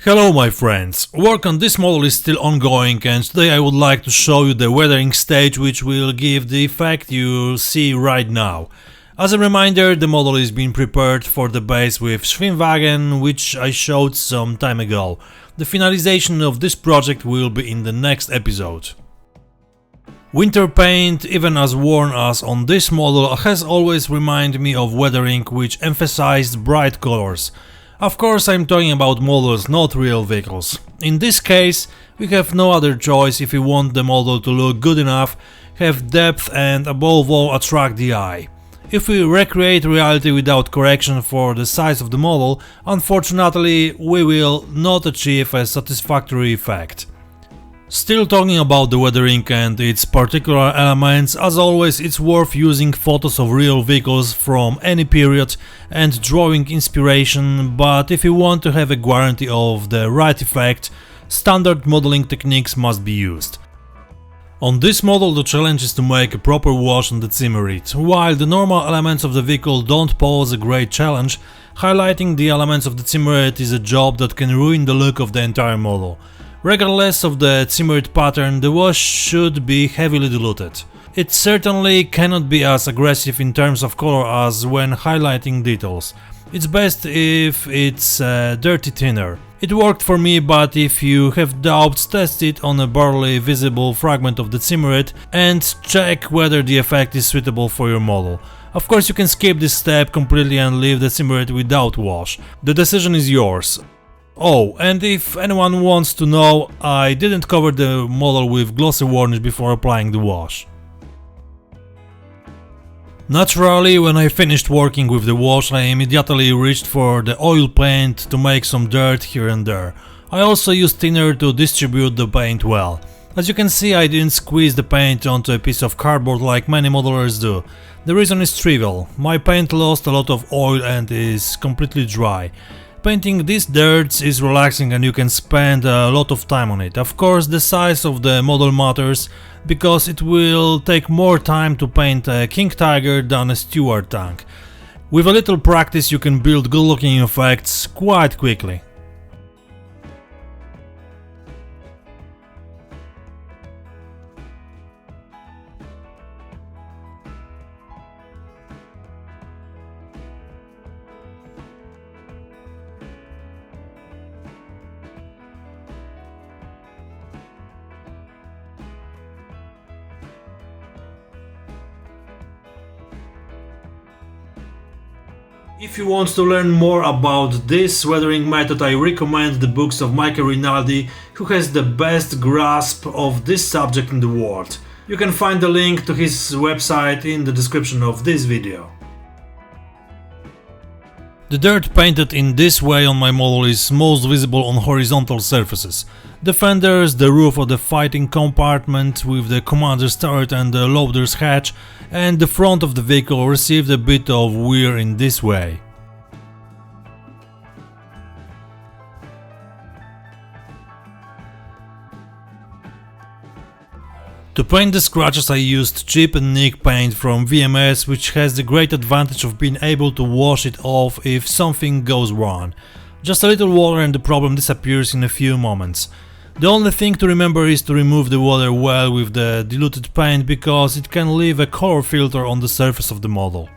Hello my friends, work on this model is still ongoing and today I would like to show you the weathering stage which will give the effect you see right now. As a reminder, the model is being prepared for the base with Schwimmwagen, which I showed some time ago. The finalization of this project will be in the next episode. Winter paint, even as worn as on this model, has always reminded me of weathering which emphasized bright colors. Of course, I'm talking about models, not real vehicles. In this case, we have no other choice if we want the model to look good enough, have depth and above all attract the eye. If we recreate reality without correction for the size of the model, unfortunately we will not achieve a satisfactory effect. Still talking about the weathering and its particular elements, as always it's worth using photos of real vehicles from any period and drawing inspiration, but if you want to have a guarantee of the right effect, standard modeling techniques must be used. On this model the challenge is to make a proper wash on the Zimmerit. While the normal elements of the vehicle don't pose a great challenge, highlighting the elements of the Zimmerit is a job that can ruin the look of the entire model. Regardless of the Zimmerit pattern, the wash should be heavily diluted. It certainly cannot be as aggressive in terms of color as when highlighting details. It's best if it's dirty thinner. It worked for me, but if you have doubts, test it on a barely visible fragment of the Zimmerit and check whether the effect is suitable for your model. Of course, you can skip this step completely and leave the Zimmerit without wash. The decision is yours. Oh, and if anyone wants to know, I didn't cover the model with glossy varnish before applying the wash. Naturally, when I finished working with the wash, I immediately reached for the oil paint to make some dirt here and there. I also used thinner to distribute the paint well. As you can see, I didn't squeeze the paint onto a piece of cardboard like many modelers do. The reason is trivial. My paint lost a lot of oil and is completely dry. Painting these dirts is relaxing and you can spend a lot of time on it. Of course, the size of the model matters, because it will take more time to paint a King Tiger than a Stuart tank. With a little practice you can build good looking effects quite quickly. If you want to learn more about this weathering method, I recommend the books of Michael Rinaldi, who has the best grasp of this subject in the world. You can find the link to his website in the description of this video. The dirt painted in this way on my model is most visible on horizontal surfaces. The fenders, the roof of the fighting compartment with the commander's turret and the loader's hatch, and the front of the vehicle received a bit of wear in this way. To paint the scratches I used cheap and nick paint from VMS, which has the great advantage of being able to wash it off if something goes wrong. Just a little water and the problem disappears in a few moments. The only thing to remember is to remove the water well with the diluted paint, because it can leave a color filter on the surface of the model.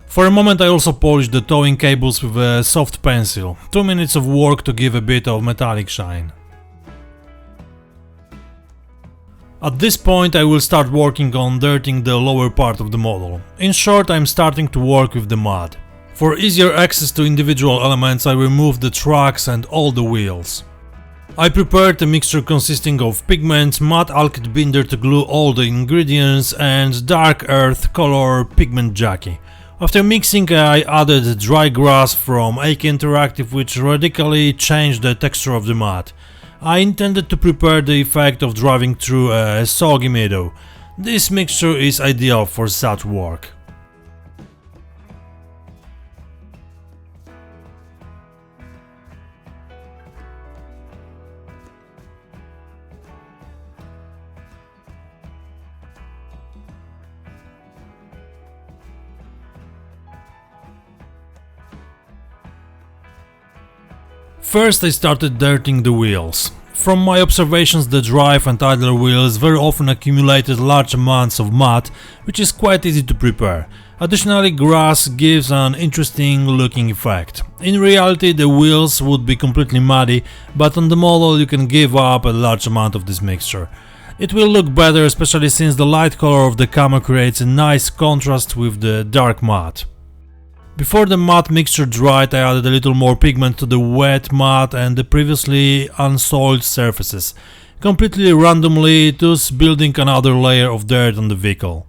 For a moment I also polished the towing cables with a soft pencil. 2 minutes of work to give a bit of metallic shine. At this point I will start working on dirting the lower part of the model. In short, I'm starting to work with the mud. For easier access to individual elements I removed the tracks and all the wheels. I prepared a mixture consisting of pigment, matte alkyd binder to glue all the ingredients, and dark earth color pigment jockey. After mixing, I added dry grass from AK Interactive, which radically changed the texture of the mat. I intended to prepare the effect of driving through a soggy meadow. This mixture is ideal for such work. First I started dirting the wheels. From my observations, the drive and idler wheels very often accumulated large amounts of mud, which is quite easy to prepare. Additionally, grass gives an interesting looking effect. In reality, the wheels would be completely muddy, but on the model you can give up a large amount of this mixture. It will look better, especially since the light color of the camo creates a nice contrast with the dark mud. Before the mud mixture dried, I added a little more pigment to the wet mud and the previously unsoiled surfaces, completely randomly, thus building another layer of dirt on the vehicle.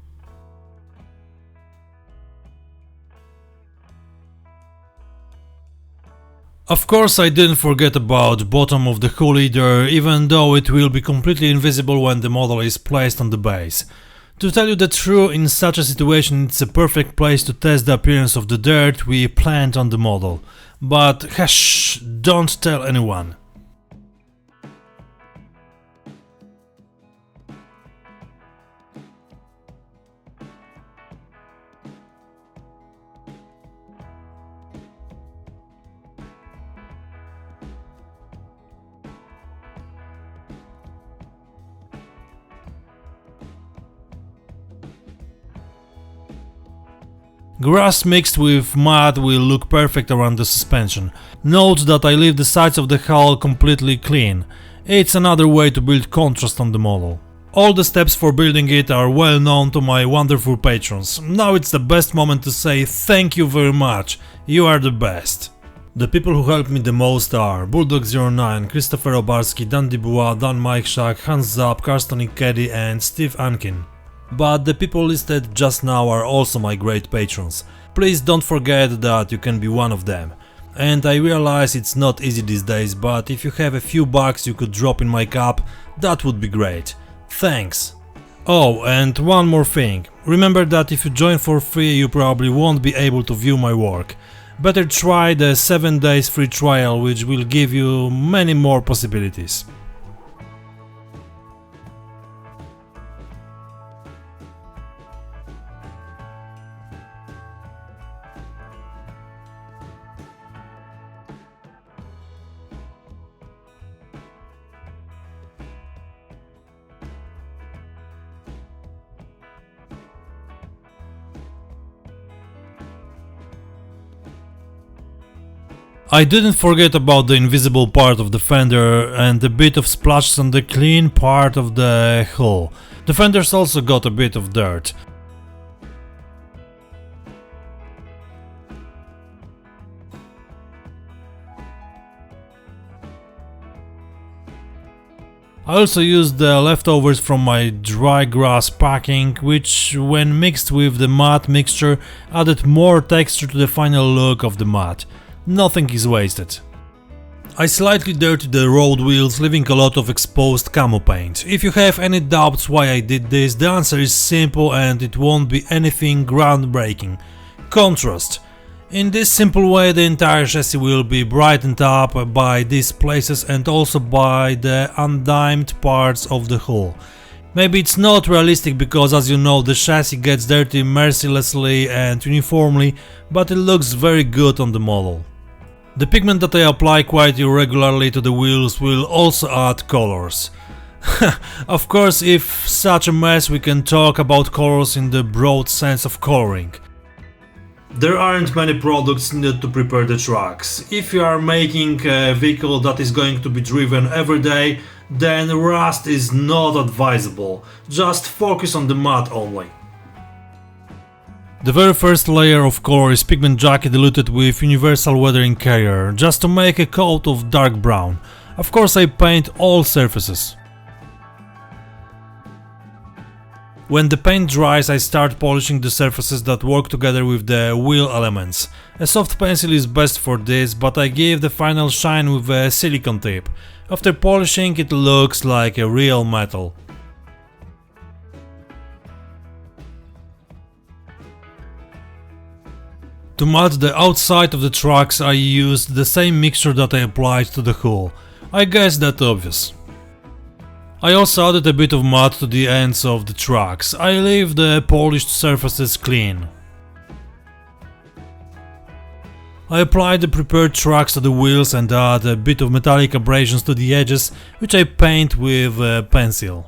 Of course, I didn't forget about the bottom of the hull either, even though it will be completely invisible when the model is placed on the base. To tell you the truth, in such a situation it's a perfect place to test the appearance of the dirt we planned on the model. But hush, don't tell anyone. Grass mixed with mud will look perfect around the suspension. Note that I leave the sides of the hull completely clean. It's another way to build contrast on the model. All the steps for building it are well known to my wonderful patrons. Now it's the best moment to say thank you very much, you are the best. The people who helped me the most are Bulldog09, Christopher Obarski, Dan Dibua, Dan Majchrzak, Hans Zapp, Karsten Ikedi and Steve Ankin. But the people listed just now are also my great patrons. Please don't forget that you can be one of them. And I realize it's not easy these days, but if you have a few bucks you could drop in my cup, that would be great. Thanks! Oh, and one more thing. Remember that if you join for free you probably won't be able to view my work. Better try the 7 days free trial, which will give you many more possibilities. I didn't forget about the invisible part of the fender and a bit of splashes on the clean part of the hull. The fenders also got a bit of dirt. I also used the leftovers from my dry grass packing, which when mixed with the mud mixture added more texture to the final look of the mud. Nothing is wasted. I slightly dirtied the road wheels, leaving a lot of exposed camo paint. If you have any doubts why I did this, the answer is simple and it won't be anything groundbreaking. Contrast. In this simple way the entire chassis will be brightened up by these places and also by the undimmed parts of the hull. Maybe it's not realistic because, as you know, the chassis gets dirty mercilessly and uniformly, but it looks very good on the model. The pigment that I apply quite irregularly to the wheels will also add colors. Of course, if such a mess, we can talk about colors in the broad sense of coloring. There aren't many products needed to prepare the tracks. If you are making a vehicle that is going to be driven every day, then rust is not advisable. Just focus on the mud only. The very first layer of color is pigment jockey diluted with universal weathering carrier, just to make a coat of dark brown. Of course I paint all surfaces. When the paint dries, I start polishing the surfaces that work together with the wheel elements. A soft pencil is best for this, but I give the final shine with a silicone tip. After polishing, it looks like a real metal. To matte the outside of the trucks, I used the same mixture that I applied to the hull. I guess that's obvious. I also added a bit of matte to the ends of the trucks. I leave the polished surfaces clean. I apply the prepared trucks to the wheels and add a bit of metallic abrasions to the edges, which I paint with a pencil.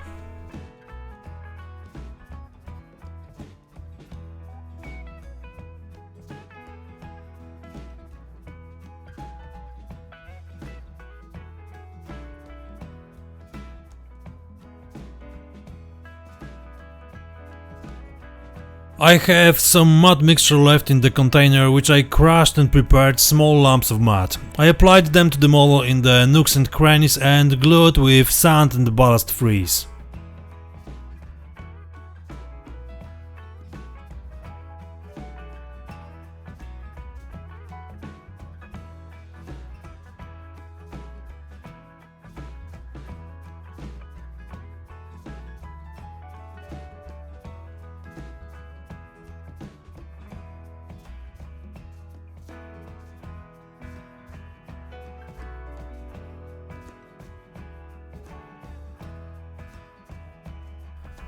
I have some matte mixture left in the container, which I crushed and prepared small lumps of matte. I applied them to the model in the nooks and crannies and glued with sand and ballast freeze.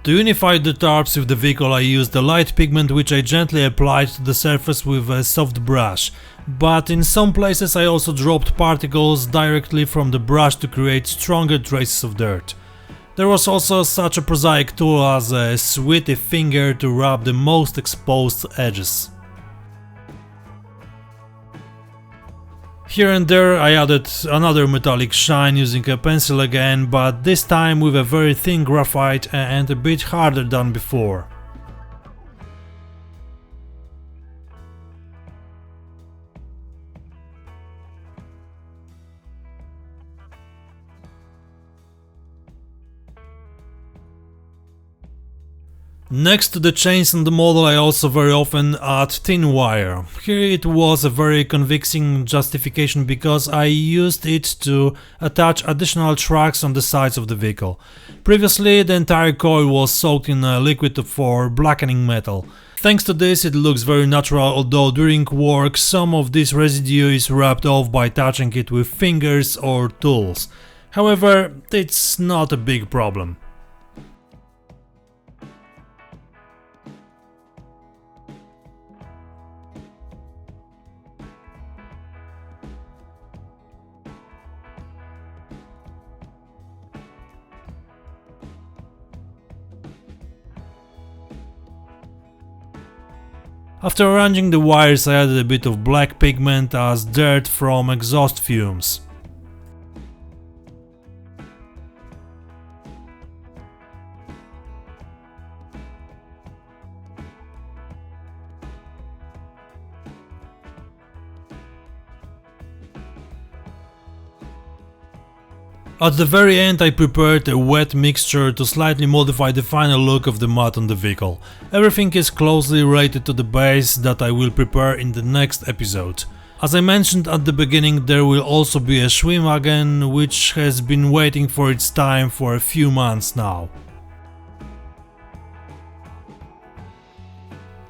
To unify the tarps with the vehicle, I used a light pigment which I gently applied to the surface with a soft brush, but in some places I also dropped particles directly from the brush to create stronger traces of dirt. There was also such a prosaic tool as a sweaty finger to rub the most exposed edges. Here and there I added another metallic shine using a pencil again, but this time with a very thin graphite and a bit harder than before. Next to the chains on the model, I also very often add thin wire. Here it was a very convincing justification because I used it to attach additional tracks on the sides of the vehicle. Previously the entire coil was soaked in a liquid for blackening metal. Thanks to this it looks very natural, although during work some of this residue is rubbed off by touching it with fingers or tools. However, it's not a big problem. After arranging the wires, I added a bit of black pigment as dirt from exhaust fumes. At the very end I prepared a wet mixture to slightly modify the final look of the matte on the vehicle. Everything is closely related to the base that I will prepare in the next episode. As I mentioned at the beginning, there will also be a Schwimmwagen which has been waiting for its time for a few months now.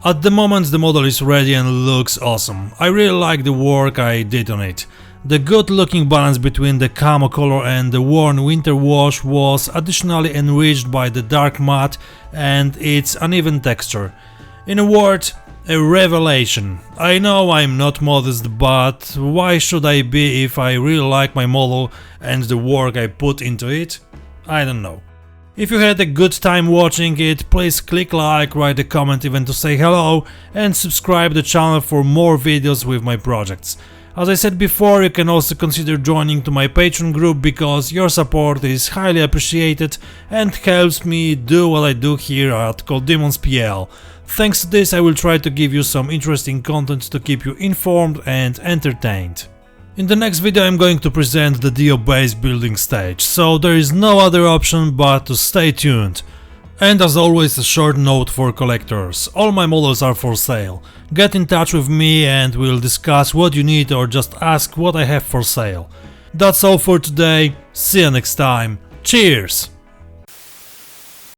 At the moment the model is ready and looks awesome. I really like the work I did on it. The good looking balance between the camo color and the worn winter wash was additionally enriched by the dark matte and its uneven texture. In a word, a revelation. I know I'm not modest, but why should I be if I really like my model and the work I put into it? I don't know. If you had a good time watching it, please click like, write a comment even to say hello, and subscribe the channel for more videos with my projects. As I said before, you can also consider joining to my Patreon group because your support is highly appreciated and helps me do what I do here at coldemonspl. Thanks to this I will try to give you some interesting content to keep you informed and entertained. In the next video I'm going to present the DO base building stage, so there is no other option but to stay tuned. And as always, a short note for collectors. All my models are for sale. Get in touch with me and we'll discuss what you need or just ask what I have for sale. That's all for today. See you next time. Cheers!